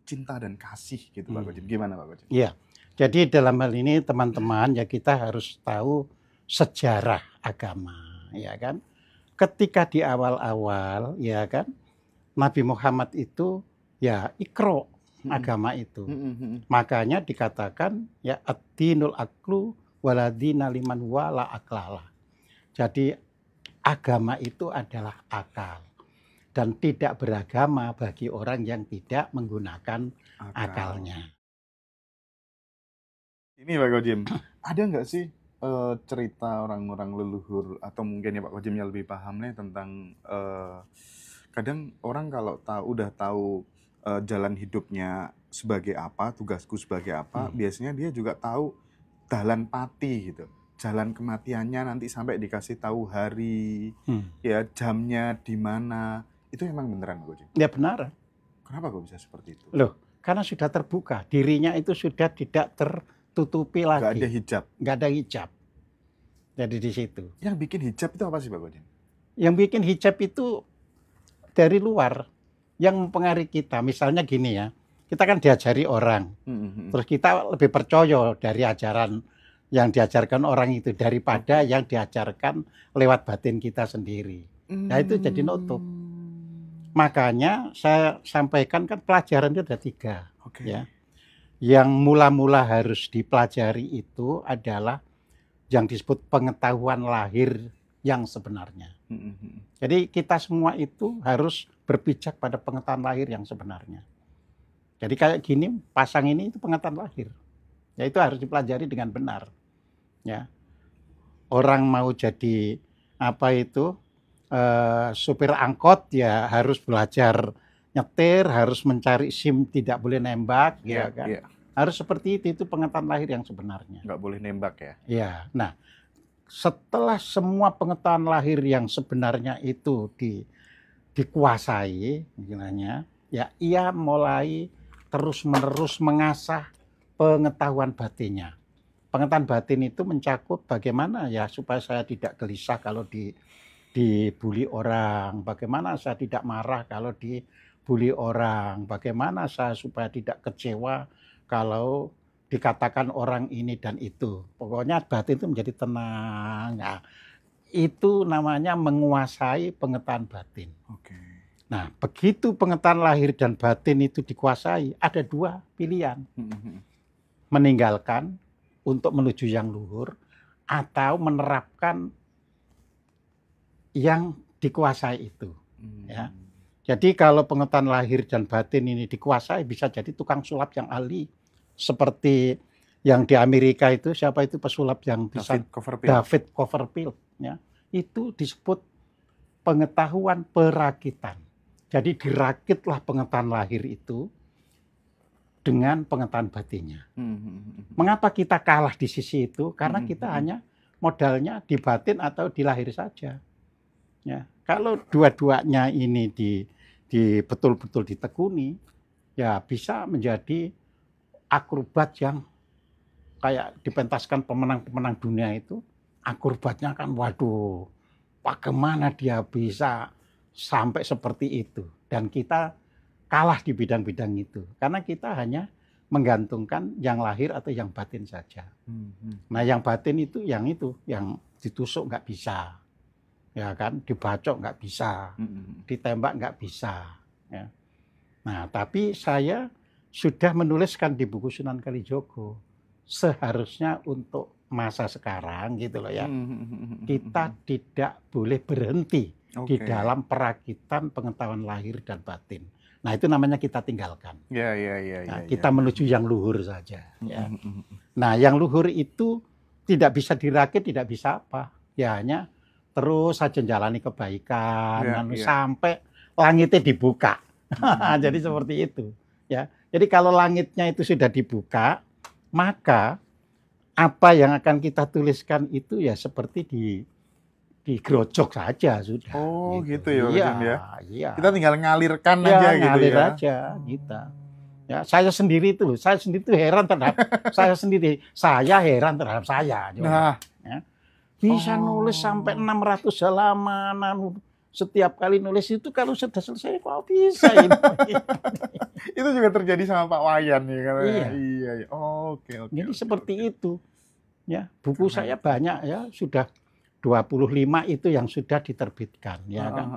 cinta dan kasih gitu Pak Kojim. Gimana Pak Kojim? Iya. Jadi dalam hal ini teman-teman ya kita harus tahu sejarah agama, ya kan? Ketika di awal-awal, ya kan, Nabi Muhammad itu ya ikro agama itu. Makanya dikatakan ya ad-dinul aklu waladina liman wala aklala. Jadi agama itu adalah akal dan tidak beragama bagi orang yang tidak menggunakan akalnya. Ini Pak Kojim, ada nggak sih cerita orang-orang leluhur atau mungkin ya Pak Kojimnya lebih paham nih tentang kadang orang kalau udah tahu jalan hidupnya sebagai apa, tugasku sebagai apa, biasanya dia juga tahu jalan pati gitu. Jalan kematiannya nanti sampai dikasih tahu hari, ya jamnya di mana. Itu emang beneran Pak Kojim? Ya benar. Kenapa kok bisa seperti itu? Loh, karena sudah terbuka, dirinya itu sudah tidak tertutupi lagi. Nggak ada hijab? Nggak ada hijab. Jadi di situ. Yang bikin hijab itu apa sih Pak Kojim? Yang bikin hijab itu dari luar, yang mempengaruhi kita. Misalnya gini ya, kita kan diajari orang, terus kita lebih percaya dari ajaran yang diajarkan orang itu daripada yang diajarkan lewat batin kita sendiri. Nah itu jadi nutup. Makanya saya sampaikan kan pelajaran itu ada 3. Ya. Yang mula-mula harus dipelajari itu adalah yang disebut pengetahuan lahir yang sebenarnya. Jadi kita semua itu harus berpijak pada pengetahuan lahir yang sebenarnya. Jadi kayak gini, pasang ini itu pengetahuan lahir. Ya itu harus dipelajari dengan benar. Ya. Orang mau jadi apa itu supir angkot ya harus belajar nyetir, harus mencari SIM, tidak boleh nembak, ya kan? Harus seperti itu pengetahuan lahir yang sebenarnya. Nggak boleh nembak ya? Ya. Nah, setelah semua pengetahuan lahir yang sebenarnya itu dikuasai, istilahnya, ya ia mulai terus-menerus mengasah pengetahuan batinnya. Pengetahuan batin itu mencakup bagaimana ya supaya saya tidak gelisah kalau dibully orang, bagaimana saya tidak marah kalau dibully orang, bagaimana saya supaya tidak kecewa kalau dikatakan orang ini dan itu. Pokoknya batin itu menjadi tenang. Nah, itu namanya menguasai pengetahuan batin. Nah, begitu pengetahuan lahir dan batin itu dikuasai, ada 2 pilihan. Meninggalkan untuk menuju yang luhur atau menerapkan yang dikuasai itu. Ya. Jadi kalau pengetahuan lahir dan batin ini dikuasai, bisa jadi tukang sulap yang ahli. Seperti yang di Amerika itu, siapa itu pesulap yang bisa? David Copperfield. Ya. Itu disebut pengetahuan perakitan. Jadi dirakitlah pengetahuan lahir itu dengan pengetahuan batinnya. Mengapa kita kalah di sisi itu? Karena kita hanya modalnya di batin atau di lahir saja. Ya, kalau dua-duanya ini betul-betul ditekuni, ya bisa menjadi akrobat yang kayak dipentaskan pemenang-pemenang dunia itu. Akrobatnya kan waduh, bagaimana dia bisa sampai seperti itu. Dan kita kalah di bidang-bidang itu. Karena kita hanya menggantungkan yang lahir atau yang batin saja. Nah yang batin itu yang ditusuk nggak bisa. Ya kan, dibacok nggak bisa, ditembak nggak bisa. Ya. Nah, tapi saya sudah menuliskan di buku Sunan Kalijogo, seharusnya untuk masa sekarang gitu loh ya, kita tidak boleh berhenti di dalam perakitan pengetahuan lahir dan batin. Nah, itu namanya kita tinggalkan. Kita menuju yang luhur saja. Ya. Nah, yang luhur itu tidak bisa dirakit, tidak bisa apa, ya hanya terus saja jalani kebaikan sampai langitnya dibuka. Jadi seperti itu, ya. Jadi kalau langitnya itu sudah dibuka, maka apa yang akan kita tuliskan itu ya seperti digerojok saja sudah. Oh, gitu ya, Pak Jim, ya. Iya. Kita tinggal ngalirkan aja gitu ngalir ya. aja kita. Ya, saya sendiri tuh heran terhadap saya sendiri. Saya heran terhadap saya. Nah, ya. Bisa nulis sampai 600 halaman, setiap kali nulis itu kalau sudah selesai kok bisa ini. Itu juga terjadi sama Pak Wayan nih katanya. Iya. Iya. Oke. Jadi seperti itu. Ya, buku Keren. saya banyak ya, sudah 25 itu yang sudah diterbitkan ya kan.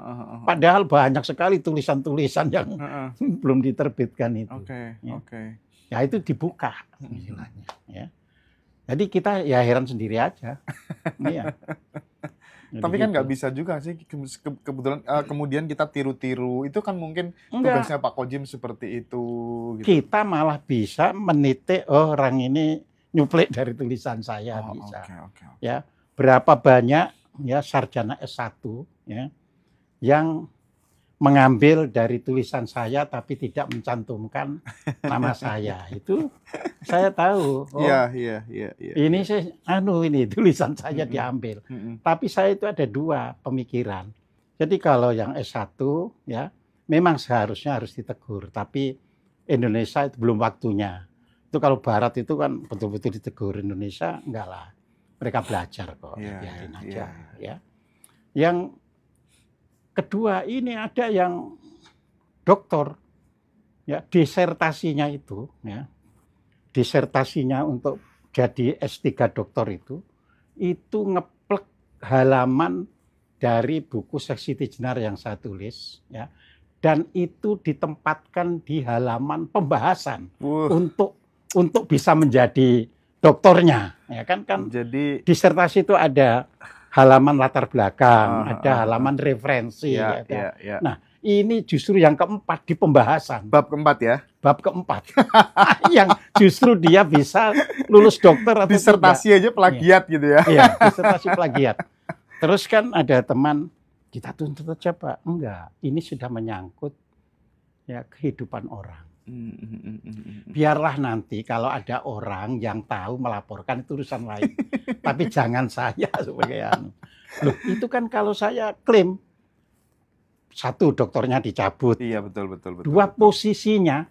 Padahal banyak sekali tulisan-tulisan yang belum diterbitkan itu. Oke. Ya itu dibuka istilahnya ya. Jadi kita ya heran sendiri aja. Iya. Tapi kan nggak bisa juga sih kebetulan kemudian kita tiru-tiru. Itu kan mungkin tugasnya Pak Kojim seperti itu gitu. Kita malah bisa menitik orang ini nyuplik dari tulisan saya bisa. Ya, berapa banyak ya sarjana S1 ya yang mengambil dari tulisan saya tapi tidak mencantumkan nama saya. Itu saya tahu. Iya. Ini saya ini tulisan saya diambil. Tapi saya itu ada dua pemikiran. Jadi kalau yang S1 ya memang seharusnya harus ditegur, tapi Indonesia itu belum waktunya. Itu kalau Barat itu kan betul-betul ditegur, Indonesia enggak lah. Mereka belajar kok, biarin aja ya. Yang kedua ini ada yang doktor ya, disertasinya itu ya. Disertasinya untuk jadi S3 doktor itu ngeplek halaman dari buku Seksi Tijenar yang saya tulis ya. Dan itu ditempatkan di halaman pembahasan untuk bisa menjadi doktornya ya kan jadi disertasi itu ada halaman latar belakang, ada halaman referensi ya. Nah, ini justru yang keempat di pembahasan. Bab keempat ya? Bab keempat. Yang justru dia bisa lulus dokter atau disertasi tidak. Aja plagiat gitu ya. Iya, disertasi plagiat. Terus kan ada teman, kita tuntut aja Pak. Enggak, ini sudah menyangkut ya kehidupan orang. Biarlah nanti kalau ada orang yang tahu melaporkan itu urusan lain. Tapi jangan saya sebagai Loh, itu kan kalau saya klaim satu dokternya dicabut. Iya, betul. Dua, posisinya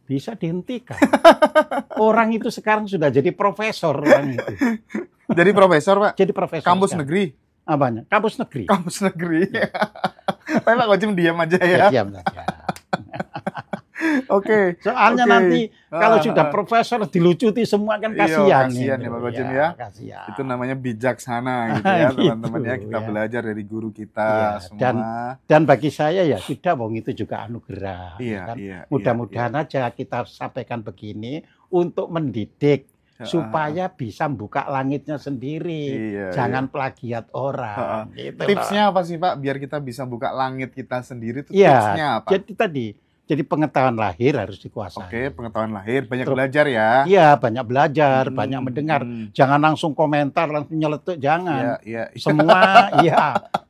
bisa dihentikan. Orang itu sekarang sudah jadi profesor orang itu. Jadi profesor, Pak? Jadi profesor. Kampus negeri? Apanya? Kampus negeri. Kampus negeri. Tapi Pak Kojim diam aja ya. Diam saja. Oke. Soalnya nanti kalau sudah profesor dilucuti semua kan kasihan. Kasihan ya Pak Kojim ya. Kasihan. Itu namanya bijaksana gitu ya teman-teman ya. Kita belajar dari guru kita semua. Dan bagi saya ya sudah, wong itu juga anugerah. Mudah-mudahan aja kita sampaikan begini untuk mendidik supaya bisa buka langitnya sendiri. Jangan plagiat orang. Gitu tipsnya apa sih Pak biar kita bisa buka langit kita sendiri itu tipsnya apa? Jadi pengetahuan lahir harus dikuasai. Oke, pengetahuan lahir, banyak belajar ya. Iya, banyak belajar, banyak mendengar. Jangan langsung komentar, langsung nyeletuk, jangan.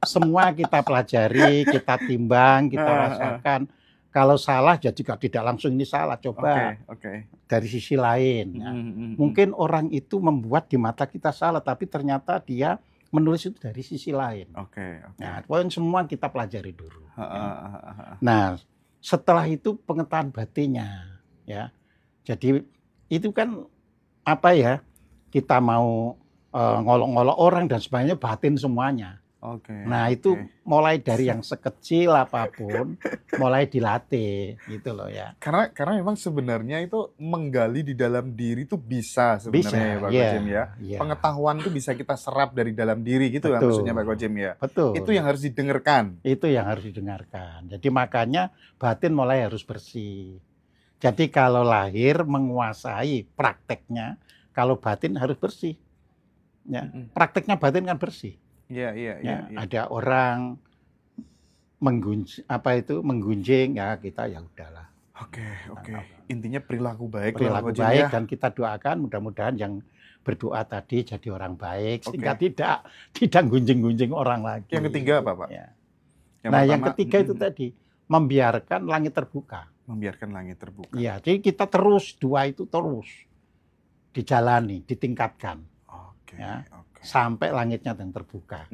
Semua kita pelajari, kita timbang, kita rasakan. Kalau salah ya juga tidak langsung ini salah, coba dari sisi lain. Ya. Mungkin orang itu membuat di mata kita salah, tapi ternyata dia menulis itu dari sisi lain. Nah, poin semua kita pelajari dulu. Nah, setelah itu pengetahuan batinnya, ya. Jadi itu kan apa ya? Kita mau ngolok-ngolok orang dan sebagainya batin semuanya. Nah itu mulai dari yang sekecil apapun, mulai dilatih, gitu loh ya. Karena memang sebenarnya itu menggali di dalam diri itu bisa sebenarnya Pak Kojim ya. Pengetahuan itu bisa kita serap dari dalam diri gitu lah maksudnya Pak Kojim ya. Betul. Itu yang harus didengarkan. Itu yang harus didengarkan. Jadi makanya batin mulai harus bersih. Jadi kalau lahir menguasai prakteknya, kalau batin harus bersih. Ya, prakteknya batin kan bersih. Iya. Ada orang menggunjing ya kita ya udahlah. Oke. Intinya perilaku baik. Perilaku baik dan kita doakan mudah-mudahan yang berdoa tadi jadi orang baik sehingga tidak gunjing-gunjing orang lagi. Yang ketiga apa Pak? Ya. Yang ketiga itu tadi membiarkan langit terbuka. Membiarkan langit terbuka. Iya, jadi kita terus dijalani, ditingkatkan. Sampai langitnya yang terbuka.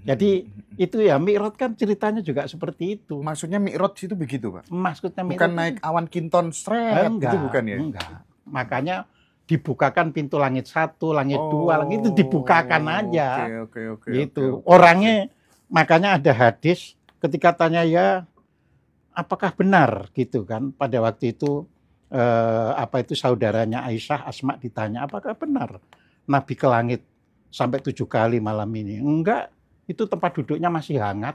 Jadi itu ya Mi'raj kan ceritanya juga seperti itu. Maksudnya Mi'raj itu begitu Pak? Maksudnya Mi'raj bukan naik awan kinton itu bukan ya? Enggak. Makanya dibukakan pintu langit 1, langit 2, langit itu dibukakan aja. Oke. Gitu. Orangnya makanya ada hadis ketika tanya ya apakah benar gitu kan pada waktu itu saudaranya Aisyah Asma ditanya apakah benar Nabi ke langit sampai 7 kali malam ini. Enggak, itu tempat duduknya masih hangat.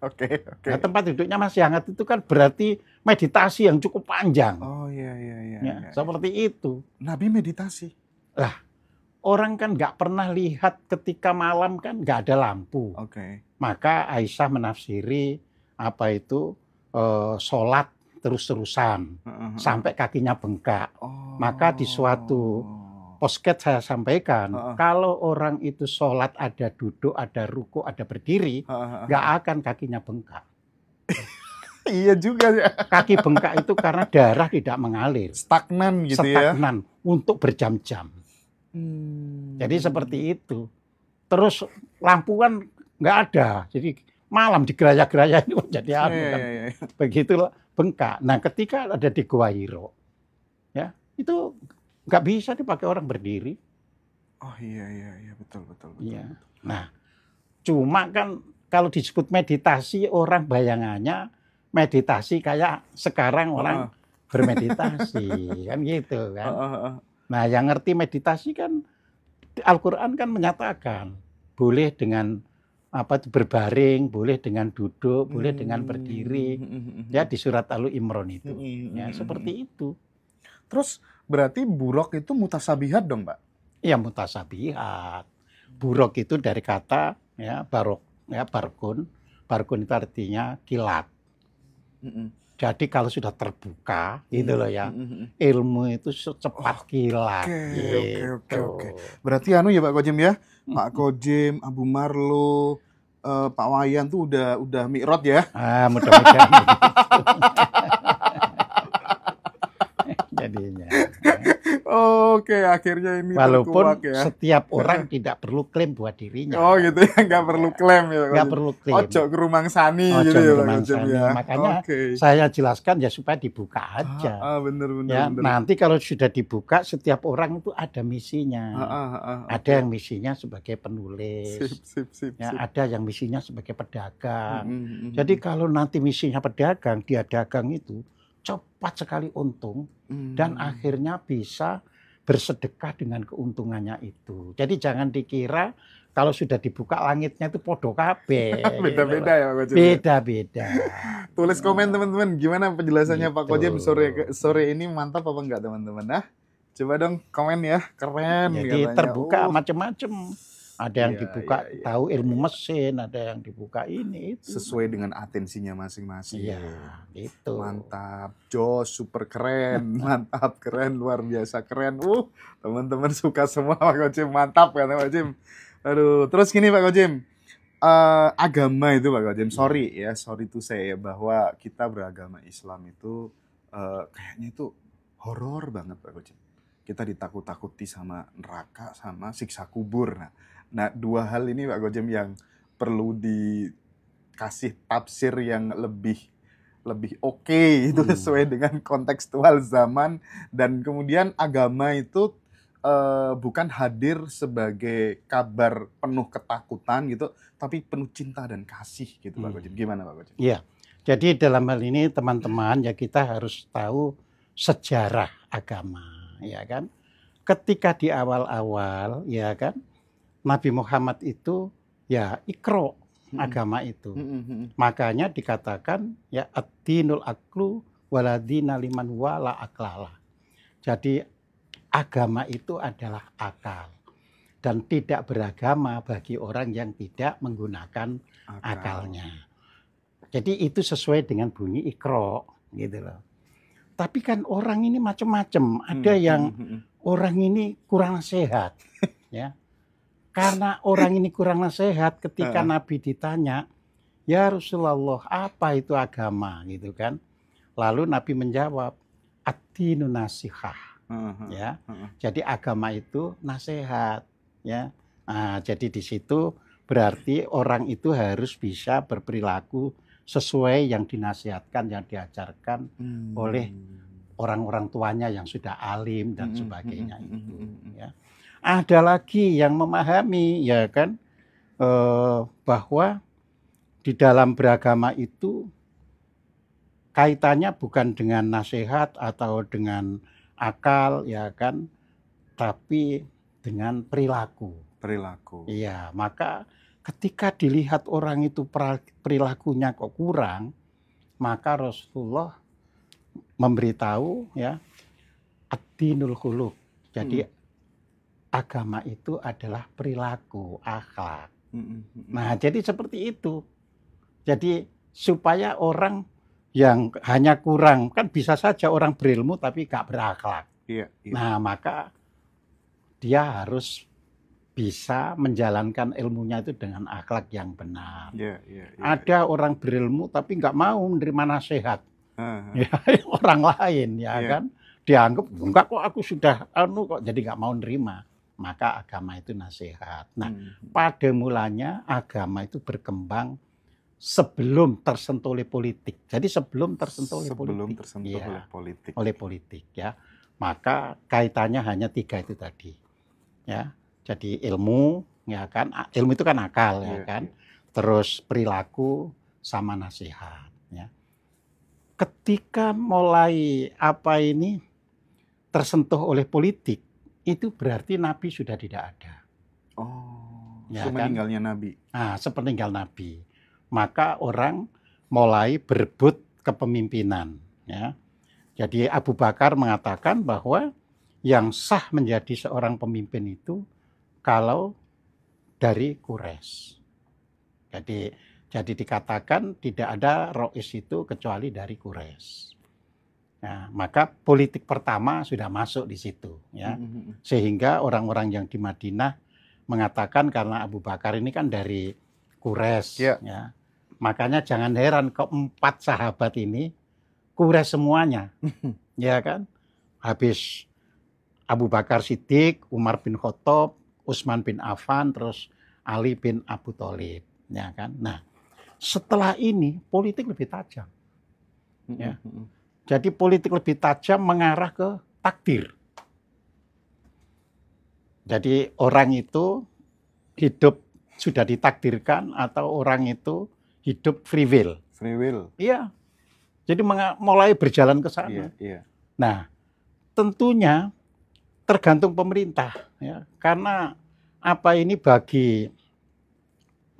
Oke. Nah, tempat duduknya masih hangat itu kan berarti meditasi yang cukup panjang. Oh iya. Ya, seperti itu. Nabi meditasi. Lah, orang kan nggak pernah lihat ketika malam kan nggak ada lampu. Oke. Maka Aisyah menafsiri sholat terus-terusan sampai kakinya bengkak. Maka di suatu podcast saya sampaikan, kalau orang itu sholat ada duduk, ada ruku, ada berdiri, nggak akan kakinya bengkak. Iya juga ya. Kaki bengkak itu karena darah tidak mengalir. Stagnan gitu ya. Stagnan untuk berjam-jam. Jadi seperti itu. Terus lampu kan nggak ada. Jadi malam digeraya-geraya ini menjadi kan. Begitulah bengkak. Nah ketika ada di Gua Hiro, ya itu nggak bisa dipakai orang berdiri. Oh iya betul. Ya. Nah cuma kan kalau disebut meditasi orang bayangannya meditasi kayak sekarang orang bermeditasi kan gitu kan. Nah yang ngerti meditasi kan Al-Quran kan menyatakan boleh dengan berbaring, boleh dengan duduk, boleh dengan berdiri. Ya di surat Al-Imran itu. Ya seperti itu. Terus berarti buruk itu mutasabihat dong, Pak? Iya mutasabihat. Buruk itu dari kata ya barok ya barkun. Barkun itu artinya kilat. Jadi kalau sudah terbuka gitu loh ya. Ilmu itu secepat kilat. Oke. Berarti ya Pak Kojem ya. Pak Kojem, Abu Marlo, Pak Wayan tuh udah mi'raj ya. Mudah-mudahan jadinya. Oke, akhirnya ini walaupun ya. Setiap orang tidak perlu klaim buat dirinya. Oh gitu ya, nggak perlu klaim ya. Nggak perlu klaim. Ojo kerumangsani gitu ya. Makanya saya jelaskan ya supaya dibuka aja. Bener. Ya, nanti kalau sudah dibuka, setiap orang itu ada misinya. Ada yang misinya sebagai penulis. Sip. Ya, ada yang misinya sebagai pedagang. Jadi kalau nanti misinya pedagang, dia dagang itu cepat sekali untung dan akhirnya bisa bersedekah dengan keuntungannya itu. Jadi jangan dikira kalau sudah dibuka langitnya itu podo kabeh. Beda-beda ya Pak Kojem. Beda-beda. Tulis komen teman-teman gimana penjelasannya Pak Kojem sore ini mantap apa enggak teman-teman? Nah, coba dong komen ya, keren. Jadi katanya. Terbuka macam-macam. Ada yang dibuka tahu ilmu mesin, ada yang dibuka ini itu. Sesuai dengan atensinya masing-masing. Iya, itu. Mantap, jos, super keren, mantap, keren, luar biasa keren. Teman-teman suka semua Pak Kojem, mantap kan Pak Kojem. Aduh, terus gini Pak Kojem. Agama itu Pak Kojem, sorry to say bahwa kita beragama Islam itu kayaknya itu horor banget Pak Kojem. Kita ditakut-takuti sama neraka sama siksa kubur. Nah, dua hal ini Pak Kojem yang perlu dikasih tafsir yang lebih oke, itu sesuai dengan kontekstual zaman, dan kemudian agama itu bukan hadir sebagai kabar penuh ketakutan gitu, tapi penuh cinta dan kasih gitu Pak Kojem. Gimana Pak Kojem? Iya. Jadi dalam hal ini teman-teman ya kita harus tahu sejarah agama, ya kan? Ketika di awal-awal ya kan Nabi Muhammad itu ya ikro agama itu. Makanya dikatakan ya ad-dinul aklu waladina liman wala aklala. Jadi agama itu adalah akal. Dan tidak beragama bagi orang yang tidak menggunakan akalnya. Jadi itu sesuai dengan bunyi ikro gitu loh. Tapi kan orang ini macam-macam. Ada yang orang ini kurang sehat ya. Karena orang ini kurang nasihat ketika Nabi ditanya, ya Rasulullah apa itu agama gitu kan. Lalu Nabi menjawab, ad-dinu nasihah. Ya. Jadi agama itu nasihat. Ya. Nah, jadi di situ berarti orang itu harus bisa berperilaku sesuai yang dinasihatkan, yang diajarkan oleh orang-orang tuanya yang sudah alim dan sebagainya itu. Ya. Ada lagi yang memahami ya kan bahwa di dalam beragama itu kaitannya bukan dengan nasihat atau dengan akal, ya kan, tapi dengan perilaku. Perilaku. Iya, maka ketika dilihat orang itu perilakunya kok kurang, maka Rasulullah memberitahu ya, ad-dinul khuluq. Jadi agama itu adalah perilaku, akhlak. Nah, jadi seperti itu. Jadi supaya orang yang hanya kurang, kan bisa saja orang berilmu tapi gak berakhlak. Iya. Nah, maka dia harus bisa menjalankan ilmunya itu dengan akhlak yang benar. Iya. Ada orang berilmu tapi nggak mau menerima nasihat. Ya, orang lain ya kan, dianggap enggak kok aku sudah kok, jadi nggak mau nerima. Maka agama itu nasihat. Nah, pada mulanya agama itu berkembang sebelum tersentuh oleh politik. Jadi sebelum tersentuh oleh politik ya. Maka kaitannya hanya 3 itu tadi. Ya. Jadi ilmu ya kan, ilmu itu kan akal ya kan. Terus perilaku sama nasihat ya. Ketika mulai tersentuh oleh politik, itu berarti Nabi sudah tidak ada. Oh, ya sepeninggalnya kan? Nabi. Nah, sepeninggal Nabi. Maka orang mulai berebut kepemimpinan. Ya. Jadi Abu Bakar mengatakan bahwa yang sah menjadi seorang pemimpin itu kalau dari Quraisy. Jadi dikatakan tidak ada rois itu kecuali dari Quraisy. Nah, maka politik pertama sudah masuk di situ, ya. Sehingga orang-orang yang di Madinah mengatakan karena Abu Bakar ini kan dari Quraisy, ya. Makanya jangan heran keempat sahabat ini Quraisy semuanya, ya kan. Habis Abu Bakar Siddiq, Umar bin Khattab, Utsman bin Affan, terus Ali bin Abu Thalib, ya kan. Nah, setelah ini politik lebih tajam, ya. Jadi politik lebih tajam mengarah ke takdir. Jadi orang itu hidup sudah ditakdirkan atau orang itu hidup free will. Free will. Iya. Jadi mulai berjalan ke sana. Iya. Nah, tentunya tergantung pemerintah, ya. Karena ini bagi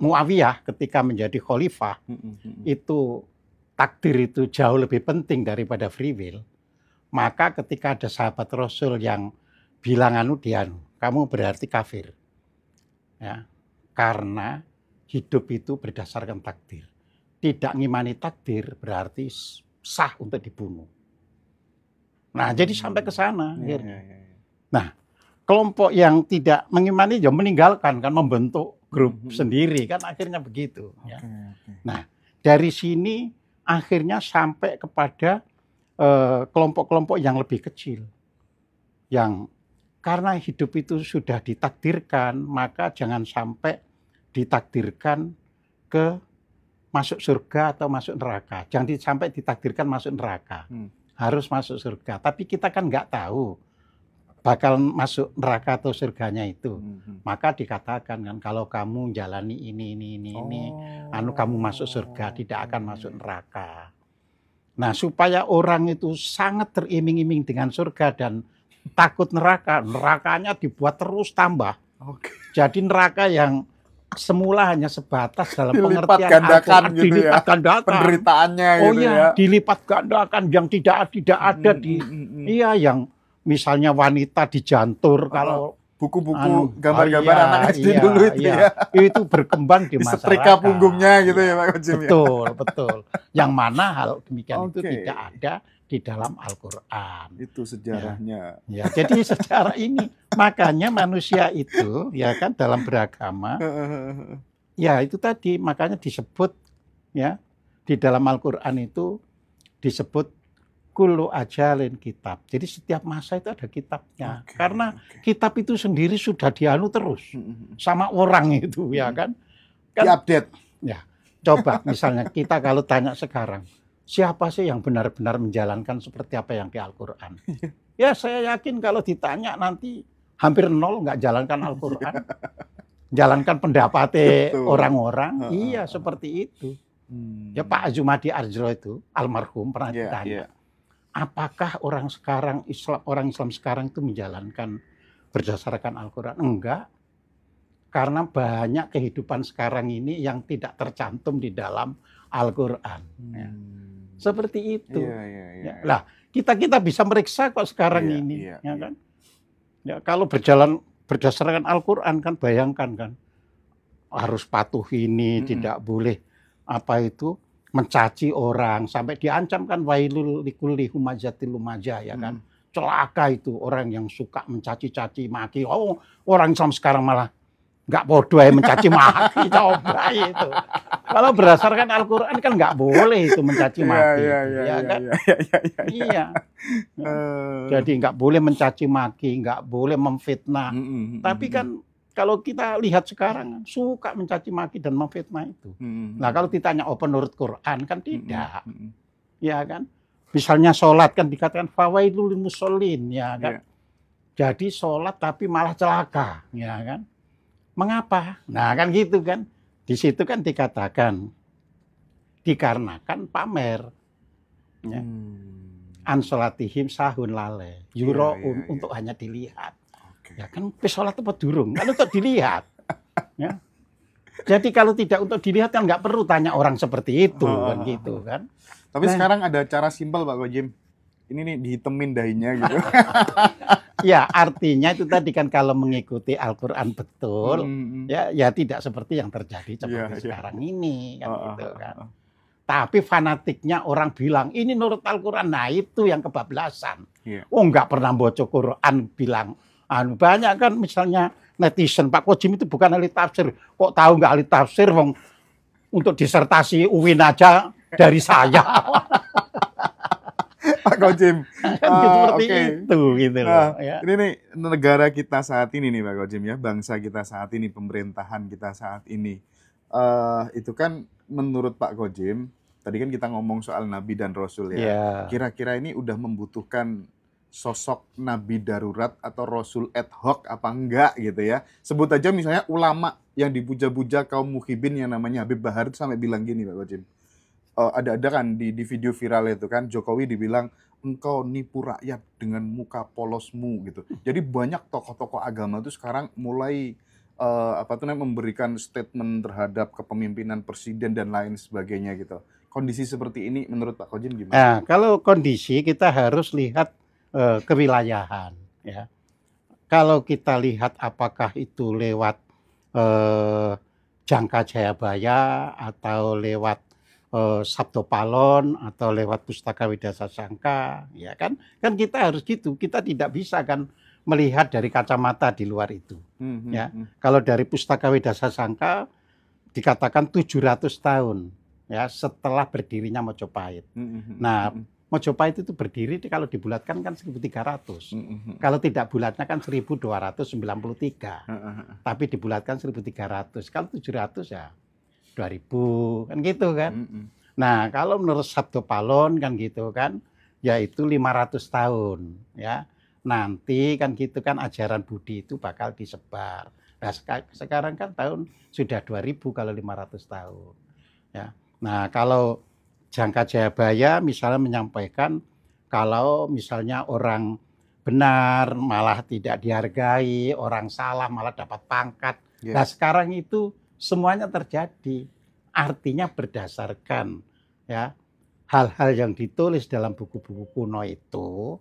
Muawiyah ketika menjadi khalifah itu takdir itu jauh lebih penting daripada free will. Maka ketika ada sahabat Rasul yang bilang kamu berarti kafir. Ya. Karena hidup itu berdasarkan takdir. Tidak ngimani takdir berarti sah untuk dibunuh. Nah, jadi sampai ke sana akhirnya. Nah, kelompok yang tidak mengimani ya meninggalkan, kan, membentuk grup sendiri, kan akhirnya begitu. Ya. Nah, dari sini akhirnya sampai kepada kelompok-kelompok yang lebih kecil. Yang karena hidup itu sudah ditakdirkan, maka jangan sampai ditakdirkan ke masuk surga atau masuk neraka. Jangan sampai ditakdirkan masuk neraka. Harus masuk surga. Tapi kita kan nggak tahu bakal masuk neraka atau surganya itu. Maka dikatakan kan kalau kamu jalani ini, kamu masuk surga, tidak akan masuk neraka. Nah, supaya orang itu sangat teriming-iming dengan surga dan takut neraka, nerakanya dibuat terus tambah. Jadi neraka yang semula hanya sebatas dalam pengertian gandakan gitu, dilipat gandakan penderitaannya gitu ya. Dilipat gandakan yang tidak ada di yang misalnya wanita dijantur kalau buku-buku gambar-gambar anak SD dulu itu ya. Itu berkembang di masyarakat. Setrika punggungnya gitu ya Pak Kojim. Betul. Yang mana hal demikian itu tidak ada di dalam Al-Qur'an. Itu sejarahnya. Ya, jadi sejarah ini makanya manusia itu ya kan dalam beragama ya itu tadi makanya disebut ya di dalam Al-Qur'an itu disebut kullu ajalin kitab. Jadi setiap masa itu ada kitabnya. Karena kitab itu sendiri sudah dianu terus sama orang itu ya kan. Diupdate. Ya. Coba misalnya kita kalau tanya sekarang, siapa sih yang benar-benar menjalankan seperti apa yang di Al-Qur'an? Ya saya yakin kalau ditanya nanti hampir nol nggak jalankan Al-Qur'an. jalankan pendapatnya Betul. orang-orang. Iya, seperti itu. Ya Pak Azumadi Arjro itu almarhum pernah ditanya, apakah orang Islam sekarang itu menjalankan berdasarkan Al-Quran? Enggak, karena banyak kehidupan sekarang ini yang tidak tercantum di dalam Al-Quran. Ya. Seperti itu. Ya. Lah, kita bisa meriksa kok sekarang ini, ya kan? Ya, kalau berjalan berdasarkan Al-Quran kan, bayangkan kan, harus patuh ini, tidak boleh mencaci orang, sampai diancam kan, wailul likulli humazatil lumazah, ya kan? Celaka itu orang yang suka mencaci-caci maki. Oh, orang Islam sekarang malah nggak bodoh ya mencaci maki, coba itu. Kalau berdasarkan Al-Quran kan nggak boleh itu mencaci maki, ya kan? Iya. Jadi nggak boleh mencaci maki, nggak boleh memfitnah. Tapi kan kalau kita lihat sekarang suka mencaci maki dan memfitnah itu. Nah kalau ditanya menurut Quran kan tidak, ya kan? Misalnya sholat kan dikatakan fawailul lil musholin, ya kan? Jadi sholat tapi malah celaka, ya kan? Mengapa? Nah kan gitu kan? Di situ kan dikatakan dikarenakan pamer. Ya. An sholatihim sahun lale, yuro'un untuk hanya dilihat. Ya kan sholat itu durung, kan untuk dilihat. Ya. Jadi kalau tidak untuk dilihat kan nggak perlu tanya orang seperti itu, kan gitu kan. Tapi sekarang ada cara simpel Pak Gojim. Ini nih dihitemin dahinya gitu. Ya artinya itu tadi kan kalau mengikuti Al-Quran betul, ya tidak seperti yang terjadi seperti sekarang ini, kan gitu kan. Tapi fanatiknya orang bilang ini nurut Al-Quran, nah itu yang kebablasan. Oh nggak pernah baca Quran bilang. Banyak kan misalnya netizen, Pak Gojim itu bukan ahli tafsir, kok tahu nggak ahli tafsir, untuk disertasi UIN aja dari saya. Pak Gojim, seperti itu gitu loh. Ya. Ini nih negara kita saat ini nih Pak Gojim ya, bangsa kita saat ini, pemerintahan kita saat ini, itu kan menurut Pak Gojim, tadi kan kita ngomong soal Nabi dan Rasul ya, kira-kira ini udah membutuhkan sosok Nabi darurat atau Rasul ad hoc apa enggak gitu ya. Sebut aja misalnya ulama yang dipuja-puja kaum muhibin yang namanya Habib Bahar itu sampai bilang gini Pak Gojim. Ada kan di video viral itu kan Jokowi dibilang engkau nipu rakyat dengan muka polosmu gitu. Jadi banyak tokoh-tokoh agama itu sekarang mulai memberikan statement terhadap kepemimpinan presiden dan lain sebagainya gitu. Kondisi seperti ini menurut Pak Gojim gimana? Nah, kalau kondisi kita harus lihat kewilayahan ya. Kalau kita lihat apakah itu lewat Jangka Jayabaya atau lewat Sabdo Palon atau lewat Pustaka Widasa Sangka, ya kan kita harus gitu. Kita tidak bisa kan melihat dari kacamata di luar itu. Ya, kalau dari Pustaka Widasa Sangka dikatakan 700 tahun ya setelah berdirinya Mojopahit. Nah, Mojopahit itu berdiri kalau dibulatkan kan 1300. Kalau tidak bulatnya kan 1293. Tapi dibulatkan 1300. Kalau 700 ya 2000 kan gitu kan. Nah, kalau menurut Sabdo Palon kan gitu kan, yaitu 500 tahun ya. Nanti kan gitu kan ajaran Budi itu bakal disebar. Nah, sekarang kan tahun sudah 2000 kalau 500 tahun. Ya. Nah, kalau Jangka Jayabaya misalnya menyampaikan kalau misalnya orang benar malah tidak dihargai, orang salah malah dapat pangkat. Nah, sekarang itu semuanya terjadi. Artinya berdasarkan ya hal-hal yang ditulis dalam buku-buku kuno itu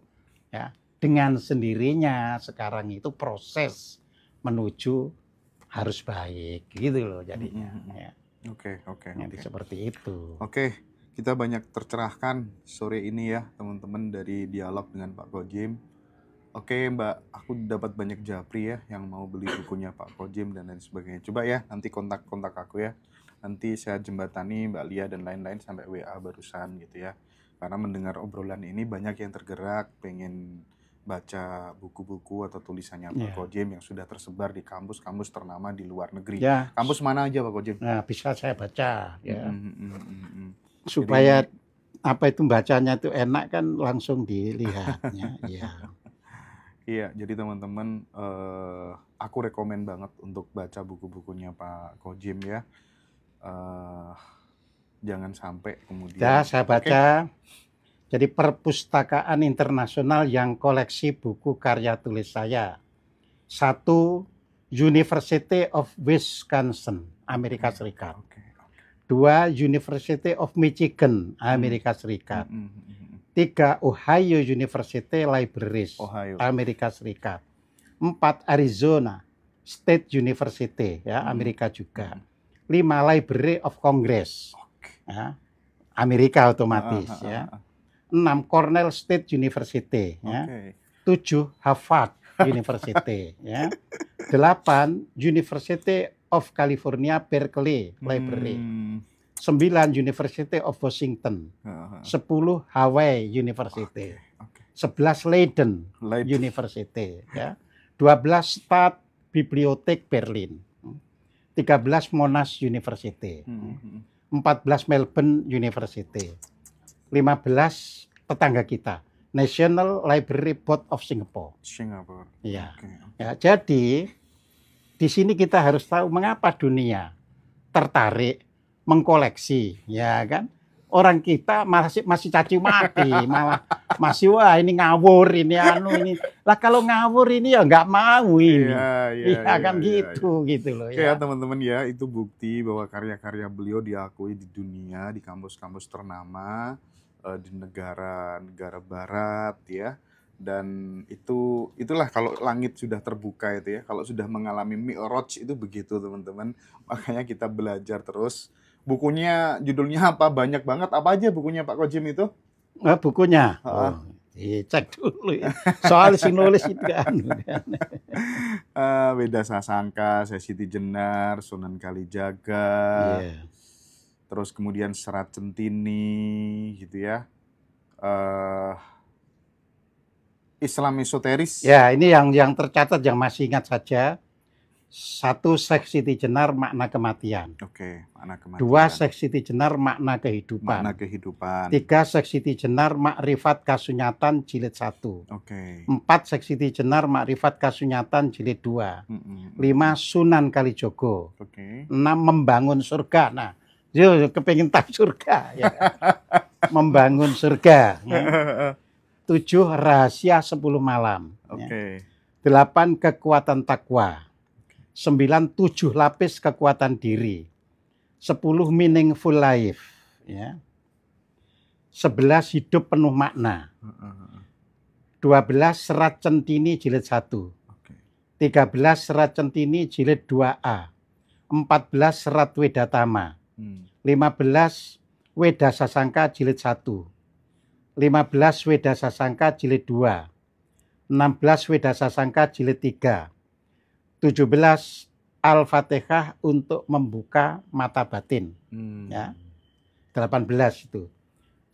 ya, dengan sendirinya sekarang itu proses menuju harus baik gitu loh jadinya. Ya. Oke. Seperti itu. Oke. Kita banyak tercerahkan sore ini ya teman-teman dari dialog dengan Pak Gojim. Oke Mbak, aku dapat banyak japri ya yang mau beli bukunya Pak Gojim dan lain sebagainya. Coba ya nanti kontak aku ya. Nanti saya jembatani Mbak Lia dan lain-lain sampai WA barusan gitu ya. Karena mendengar obrolan ini banyak yang tergerak pengen baca buku-buku atau tulisannya Pak Gojim yang sudah tersebar di kampus-kampus ternama di luar negeri. Kampus mana aja Pak Gojim? Nah, bisa saya baca ya. Supaya apa itu bacanya itu enak kan langsung dilihatnya ya. Iya, jadi teman-teman, aku rekomen banget untuk baca buku-bukunya Pak Kojim ya. Eh, Jangan sampai Ya, kemudian, saya oke, baca. Jadi perpustakaan internasional yang koleksi buku karya tulis saya. Satu, University of Wisconsin, oke, Amerika oke, Serikat. oke, oke. Dua, University of Michigan, Hmm, Amerika Serikat. hmm. Tiga, Ohio University Libraries, Ohio. Amerika Serikat. Empat, Arizona State University, ya, Hmm, Amerika juga. hmm. Lima, Library of Congress, Oke. ya, Amerika Ah, ah, otomatis, ah, ya. ah, ah. 6, Cornell State University, ya. Oke. 7, Harvard University, ya. 8, University of California Berkeley Library. Hmm, 9, University of Washington. ah, ah. 10, Hawaii University. Oke. 11, Leiden Leiden. University, ya. 12, Staatsbibliothek Berlin. 13, Monash University. Hmm. 14, Melbourne University. 15, tetangga kita, National Library Board of Singapore. Singapura. Ya. Oke. Ya, jadi di sini kita harus tahu mengapa dunia tertarik mengkoleksi, ya kan? Orang kita masih caci maki, malah masih wah ini ngawur, ini anu ini. Lah kalau ngawur ini ya nggak mau ini. Iya, Iya kan gitu loh Oke ya ya. teman-teman ya, itu bukti bahwa karya-karya beliau diakui di dunia, di kampus-kampus ternama, di negara-negara barat ya. Dan itulah kalau langit sudah terbuka itu ya, kalau sudah mengalami mi'raj itu begitu teman-teman. Makanya kita belajar terus. Bukunya judulnya apa? Banyak banget. Apa aja bukunya Pak Kojim itu? Bukunya. Heeh. Cek dulu ya. Soal si nulis itu kan. Beda Sasangka, Sesiti Jenar, Sunan Kalijaga, Iya. terus kemudian Serat Centini, gitu ya. Islam esoteris. Ya, ini yang tercatat yang masih ingat saja. 1, Sesiti Jenar makna kematian. Oke, makna kematian. 2, Sesiti Jenar makna kehidupan. Makna kehidupan. 3, Sesiti Jenar Makrifat Kasunyatan jilid 1. Oke. 4, Sesiti Jenar Makrifat Kasunyatan jilid 2. Mm-mm. 5, Sunan Kalijogo. Oke. 6, Membangun Surga. Nah, yo kepengin tak surga ya. Membangun surga. Ya. 7, Rahasia 10 Malam. Ya. Oke. 8, Kekuatan Takwa. 9, 7 lapis kekuatan diri. 10, Meaningful Life. Ya. 11, Hidup penuh makna. 12, Serat Centini jilid 1. Oke. 13, Serat Centini jilid 2A. 14, Serat Wedatama. 15, Weda Sasangka jilid 1. 15, Weda Sasangka jilid 2. 16, Weda Sasangka jilid 3. 17, Al-Fatihah untuk membuka mata batin. Ya. 18 itu.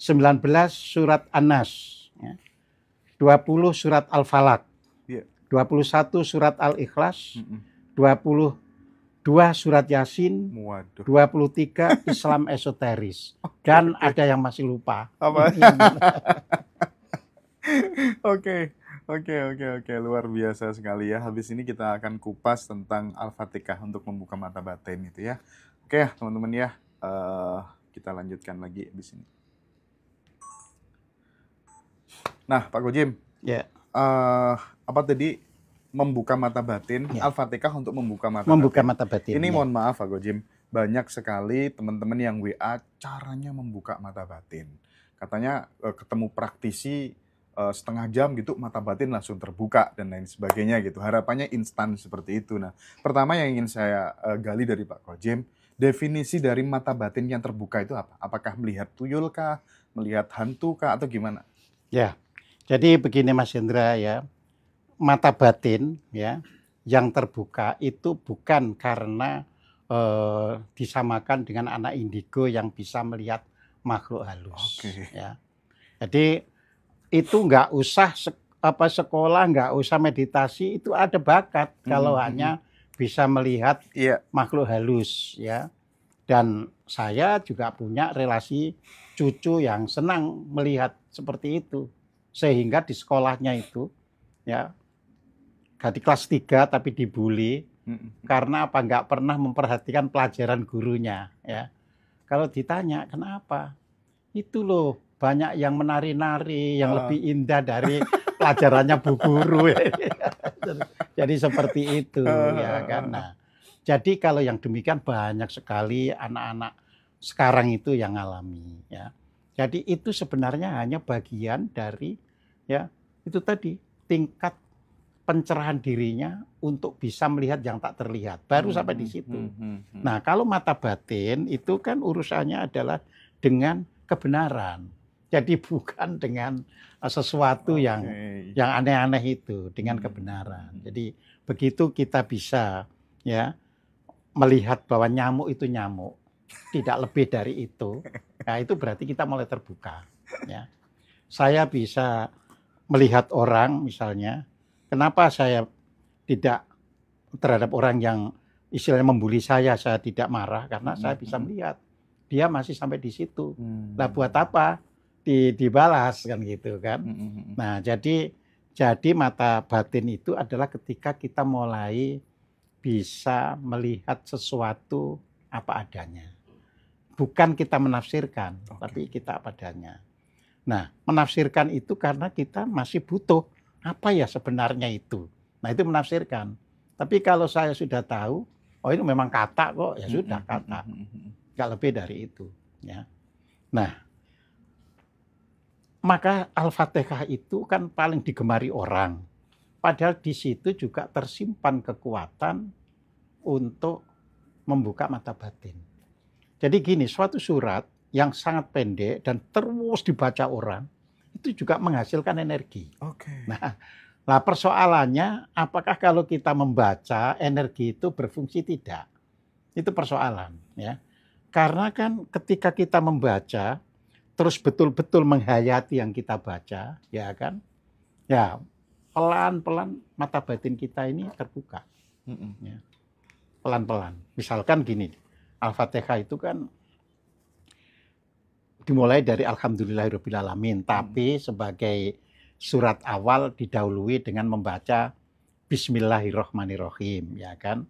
19, Surat An-Nas. Ya. 20, Surat Al-Falaq. Iya. 21, Surat Al-Ikhlas. Mm-mm. 22, Surat Yasin. Waduh. 23, Islam esoteris. Dan ada yang masih lupa. Apa? Oke, luar biasa sekali ya. Habis ini kita akan kupas tentang Al-Fatihah untuk membuka mata batin itu ya. Oke ya teman-teman ya, kita lanjutkan lagi habis ini. Nah Pak Kojim, Ya. Apa tadi membuka mata batin? Ya. Al-Fatihah untuk membuka mata Membuka batin. mata batin. Ini ya. mohon maaf Pak Kojim, banyak sekali teman-teman yang WA caranya membuka mata batin. Katanya ketemu praktisi setengah jam gitu mata batin langsung terbuka dan lain sebagainya gitu. Harapannya instan seperti itu. Nah, pertama yang ingin saya gali dari Pak Kojim, definisi dari mata batin yang terbuka itu apa? Apakah melihat tuyul kah, melihat hantu kah, atau gimana? Ya. Jadi begini Mas Hendra ya. Mata batin ya yang terbuka itu bukan karena disamakan dengan anak indigo yang bisa melihat makhluk halus. Oke. Ya. Jadi itu nggak usah sekolah, nggak usah meditasi, itu ada bakat kalau hanya bisa melihat makhluk halus ya. Dan saya juga punya relasi cucu yang senang melihat seperti itu, sehingga di sekolahnya itu ya di kelas 3 tapi dibully karena apa? Nggak pernah memperhatikan pelajaran gurunya, ya. Kalau ditanya kenapa? Itu loh, banyak yang menari-nari yang lebih indah dari pelajarannya bu guru. Jadi seperti itu, ya kan. Nah, jadi kalau yang demikian banyak sekali anak-anak sekarang itu yang alami, ya. Jadi itu sebenarnya hanya bagian dari, ya, itu tadi tingkat pencerahan dirinya untuk bisa melihat yang tak terlihat. Baru sampai di situ. Nah, kalau mata batin itu kan urusannya adalah dengan kebenaran. Jadi bukan dengan sesuatu yang aneh-aneh itu, dengan kebenaran. Jadi begitu kita bisa, ya, melihat bahwa nyamuk itu nyamuk, tidak lebih dari itu. Nah, itu berarti kita mulai terbuka, ya. Saya bisa melihat orang misalnya, kenapa saya tidak terhadap orang yang istilahnya membuli saya tidak marah, karena saya bisa melihat dia masih sampai di situ. Lah buat apa dibalas kan gitu kan. Nah, jadi mata batin itu adalah ketika kita mulai bisa melihat sesuatu apa adanya. Bukan kita menafsirkan, tapi kita apa adanya. Nah, menafsirkan itu karena kita masih butuh apa ya sebenarnya itu. Nah, itu menafsirkan. Tapi kalau saya sudah tahu, oh ini memang kata kok, ya sudah kata. Nggak lebih dari itu, ya. Nah, maka Al-Fatihah itu kan paling digemari orang. Padahal di situ juga tersimpan kekuatan untuk membuka mata batin. Jadi gini, suatu surat yang sangat pendek dan terus dibaca orang, itu juga menghasilkan energi. Nah, persoalannya apakah kalau kita membaca energi itu berfungsi tidak? Itu persoalan, ya. Karena kan ketika kita membaca terus betul-betul menghayati yang kita baca, ya kan? Ya, pelan-pelan mata batin kita ini terbuka. Ya. Pelan-pelan. Misalkan gini, Al-Fatihah itu kan dimulai dari Alhamdulillahirrabbilalamin, tapi sebagai surat awal didahului dengan membaca Bismillahirrahmanirrahim, ya kan?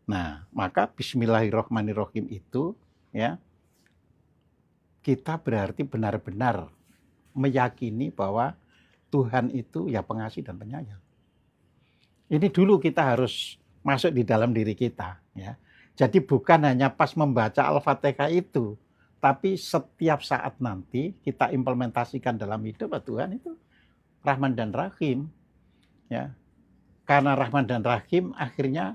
Nah, maka Bismillahirrahmanirrahim itu, ya, kita berarti benar-benar meyakini bahwa Tuhan itu ya pengasih dan penyayang. Ini dulu kita harus masuk di dalam diri kita, ya. Jadi bukan hanya pas membaca Al-Fatihah itu, tapi setiap saat nanti kita implementasikan dalam hidup, Tuhan itu Rahman dan Rahim, ya. Karena Rahman dan Rahim akhirnya,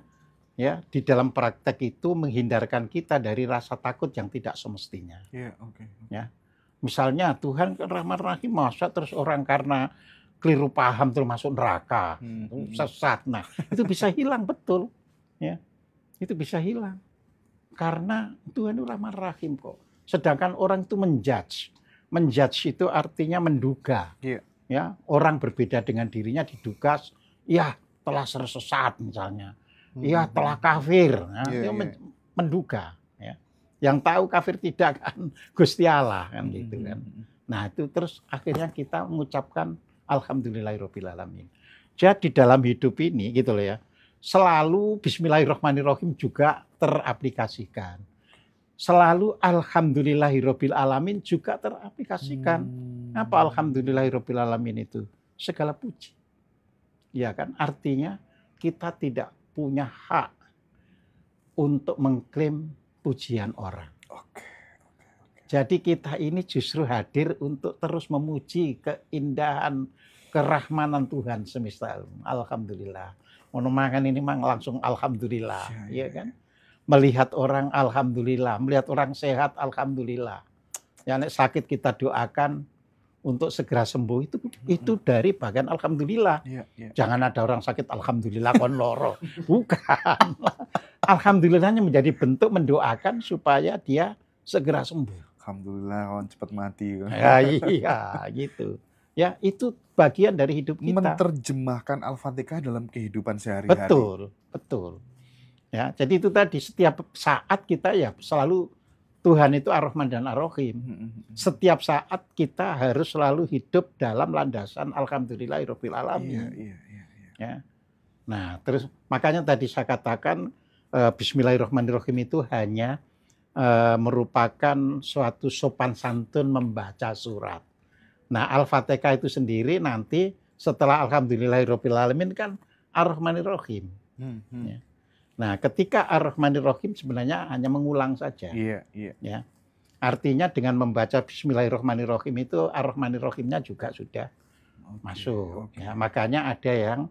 ya, di dalam praktek itu menghindarkan kita dari rasa takut yang tidak semestinya. Ya. Misalnya Tuhan kan Rahman Rahim, masa terus orang karena keliru paham terus masuk neraka, sesat. Nah, itu bisa hilang betul, ya. Itu bisa hilang. Karena Tuhan itu Rahman Rahim kok. Sedangkan orang itu menjudge. Menjudge itu artinya menduga. Ya, orang berbeda dengan dirinya diduga, ya telah tersesat misalnya. Ya telah kafir. Nah, dia menduga, ya. Yang tahu kafir tidak kan Gusti Allah kan gitu kan. Nah, itu terus akhirnya kita mengucapkan Alhamdulillahirrabbilalamin. Jadi dalam hidup ini gitu loh, ya. Selalu Bismillahirrahmanirrahim juga teraplikasikan. Selalu Alhamdulillahirrabbilalamin juga teraplikasikan. Apa Alhamdulillahirrabbilalamin itu? Segala puji. Ya kan? Artinya kita tidak punya hak untuk mengklaim pujian orang. Jadi kita ini justru hadir untuk terus memuji keindahan, kerahmanan Tuhan semesta. Alhamdulillah. Mau makan ini mang langsung alhamdulillah, ya kan? Melihat orang alhamdulillah, melihat orang sehat alhamdulillah. Yang sakit kita doakan untuk segera sembuh, itu dari bagian alhamdulillah. Jangan ada orang sakit alhamdulillah kon loro. Bukan. Alhamdulillahnya menjadi bentuk mendoakan supaya dia segera sembuh. Alhamdulillah kon cepat mati. Ya, iya, gitu. Ya, itu bagian dari hidup kita. Menerjemahkan Al-Fatihah dalam kehidupan sehari-hari. Betul. Ya, jadi itu tadi setiap saat kita ya selalu Tuhan itu Ar-Rahman dan Ar-Rahim. Setiap saat kita harus selalu hidup dalam landasan Alhamdulillahirrabbilalamin. Ya. Nah, terus makanya tadi saya katakan Bismillahirrahmanirrahim itu hanya merupakan suatu sopan santun membaca surat. Nah, Al-Fatihah itu sendiri nanti setelah Alhamdulillahirrahmanirrahim kan Ar-Rahmanirrahim. Ya. Nah, ketika Ar-Rahmanirrahim sebenarnya hanya mengulang saja. Iya, iya. Ya. Artinya dengan membaca Bismillahirrahmanirrahim itu Ar-Rahmanirrahimnya juga sudah masuk. Oke. Ya, makanya ada yang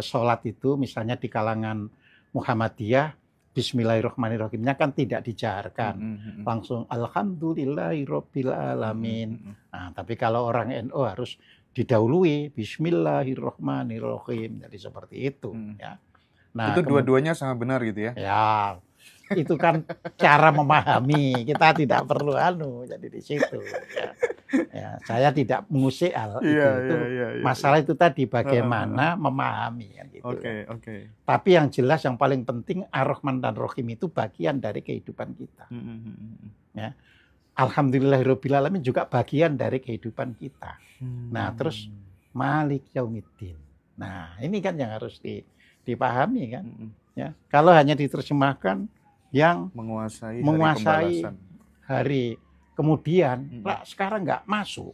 sholat itu misalnya di kalangan Muhammadiyah Bismillahirrahmanirrahimnya kan tidak dijaharkan, langsung Alhamdulillahirabbil alamin. Nah, tapi kalau orang NU harus didahului Bismillahirrahmanirrahim. Jadi seperti itu. Ya. Nah, itu dua-duanya sama benar gitu ya? Ya, itu kan cara memahami. Kita tidak perlu jadi di situ. Ya. Ya, saya tidak mengusik hal itu. Iya. Masalah itu tadi bagaimana memahami kan gitu. Oke. Tapi yang jelas yang paling penting Ar-Rahman dan Rahim itu bagian dari kehidupan kita. Ya. Alhamdulillahirabbil alamin juga bagian dari kehidupan kita. Nah, terus Malik Yaumiddin. Nah, ini kan yang harus dipahami kan. Ya. Kalau hanya diterjemahkan yang menguasai hari kemudian, sekarang nggak masuk.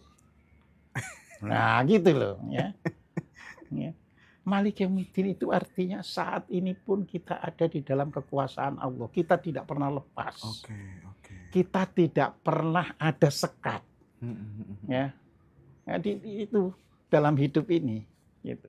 Nah, gitu loh. Ya. Malik Yaumiddin itu artinya saat ini pun kita ada di dalam kekuasaan Allah. Kita tidak pernah lepas. Kita tidak pernah ada sekat. Ya. Jadi itu dalam hidup ini.